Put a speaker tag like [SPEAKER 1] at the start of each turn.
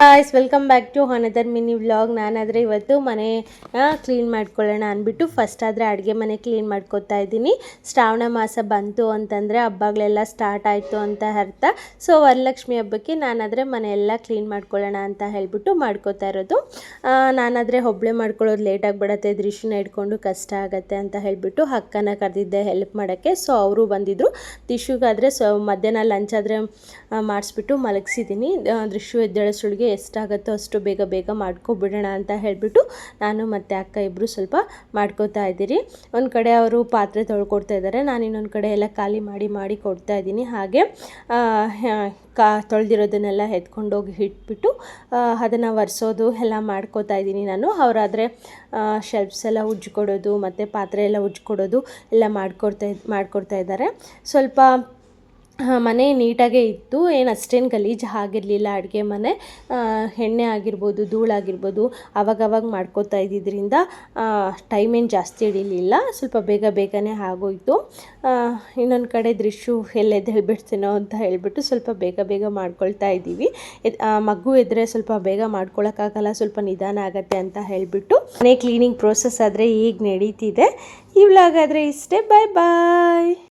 [SPEAKER 1] guys welcome back to another mini vlog नानाದರೆ ಇವತ್ತು ಮನೆ ಕ್ಲೀನ್ ಮಾಡ್ಕೊಳ್ಳೋಣ ಅಂದ್ಬಿಟ್ಟು ಫಸ್ಟ್ ಆದ್ರೆ ಅಡಿಗೆ ಮನೆ ಕ್ಲೀನ್ ಮಾಡ್ಕೊತಾ ಇದ್ದೀನಿ ಶ್ರಾವಣ ಮಾಸ ಬಂತು ಅಂತಂದ್ರೆ ಹಬ್ಬಗಳೆಲ್ಲ ಸ್ಟಾರ್ಟ್ ಆಯ್ತು ಅಂತ ಅರ್ಥ ಸೋ ವರಲಕ್ಷ್ಮಿ ಹಬ್ಬಕ್ಕೆ ನಾನಾದರೆ ಮನೆ ಎಲ್ಲ ಕ್ಲೀನ್ ಮಾಡ್ಕೊಳ್ಳೋಣ ಅಂತ ಹೇಳ್ಬಿಟ್ಟು ಮಾಡ್ಕೊತಾ ಇರೋದು ನಾನಾದರೆ ಒಬ್ಬಳೆ ಮಾಡ್ಕೊಳ್ಳೋದು ಲೇಟ್ ಆಗಿ ಬಿಡುತ್ತೆ ದೃಶ್ಯನ ಇಟ್ಕೊಂಡು ಕಷ್ಟ ಆಗುತ್ತೆ ಅಂತ ಹೇಳ್ಬಿಟ್ಟು ಅಕ್ಕನ ಕರೆದಿದ್ದೆ ಹೆಲ್ಪ್ ಮಾಡೋಕ್ಕೆ ಸೋ ಅವರು ಬಂದಿದ್ರು ದಿಶುಗಾದರೆ ಮಧ್ಯಾಹ್ನ ಲಂಚ್ ಆದರೆ ಮಾಡಿಸ್ಬಿಟ್ಟು ಮಲಗಿಸಿದ್ದೀನಿ ದೃಶ್ಯ ಎದ್ದೇಳೋಷ್ಟೊಳಗೆ ಎಷ್ಟಾಗುತ್ತೋ ಅಷ್ಟು ಬೇಗ ಬೇಗ ಮಾಡ್ಕೊಬಿಡೋಣ ಅಂತ ಹೇಳಿಬಿಟ್ಟು ನಾನು ಮತ್ತು ಅಕ್ಕ ಇಬ್ಬರು ಸ್ವಲ್ಪ ಮಾಡ್ಕೋತಾ ಇದ್ದೀರಿ ಒಂದು ಕಡೆ ಅವರು ಪಾತ್ರೆ ತೊಳ್ಕೊಡ್ತಾ ಇದ್ದಾರೆ ನಾನು ಇನ್ನೊಂದು ಕಡೆ ಎಲ್ಲ ಖಾಲಿ ಮಾಡಿ ಕೊಡ್ತಾ ಇದ್ದೀನಿ ಹಾಗೆ ತೊಳೆದಿರೋದನ್ನೆಲ್ಲ ಎತ್ಕೊಂಡೋಗಿ ಇಟ್ಬಿಟ್ಟು ಅದನ್ನು ಒರೆಸೋದು ಎಲ್ಲ ಮಾಡ್ಕೋತಾ ಇದ್ದೀನಿ ನಾನು ಅವರಾದರೆ ಶೆಲ್ಫ್ಸ್ ಎಲ್ಲ ಉಜ್ಜಿಕೊಡೋದು ಮತ್ತು ಪಾತ್ರೆ ಎಲ್ಲ ಉಜ್ಜಿಕೊಡೋದು ಎಲ್ಲ ಮಾಡ್ಕೊಡ್ತಾ ಇದ್ದಾರೆ ಸ್ವಲ್ಪ ಮನೆ ನೀಟಾಗೇ ಇತ್ತು ಏನು ಅಷ್ಟೇನು ಗಲೀಜು ಆಗಿರಲಿಲ್ಲ ಅಡುಗೆ ಮನೆ ಎಣ್ಣೆ ಆಗಿರ್ಬೋದು ಧೂಳಾಗಿರ್ಬೋದು ಅವಾಗವಾಗ ಮಾಡ್ಕೋತಾ ಇದ್ದಿದ್ದರಿಂದ ಟೈಮ್ ಏನು ಜಾಸ್ತಿ ಹಿಡಿಲಿಲ್ಲ ಸ್ವಲ್ಪ ಬೇಗನೆ ಆಗೋಯಿತು ಇನ್ನೊಂದು ಕಡೆ ದೃಶ್ಯು ಎಲ್ಲೆದ್ದೇಳ್ಬಿಡ್ತೀನೋ ಅಂತ ಹೇಳಿಬಿಟ್ಟು ಸ್ವಲ್ಪ ಬೇಗ ಮಾಡ್ಕೊಳ್ತಾ ಇದ್ದೀವಿ ಮಗು ಇದ್ದರೆ ಸ್ವಲ್ಪ ಬೇಗ ಮಾಡ್ಕೊಳಕ್ಕಾಗಲ್ಲ ಸ್ವಲ್ಪ ನಿಧಾನ ಆಗತ್ತೆ ಅಂತ ಹೇಳಿಬಿಟ್ಟು ಮನೆ ಕ್ಲೀನಿಂಗ್ ಪ್ರೋಸೆಸ್ ಆದರೆ ಈಗ ನಡೀತಿದೆ ಈ ವ್ಲಾಗ್ ಆದರೆ ಇಷ್ಟೇ ಬಾಯ್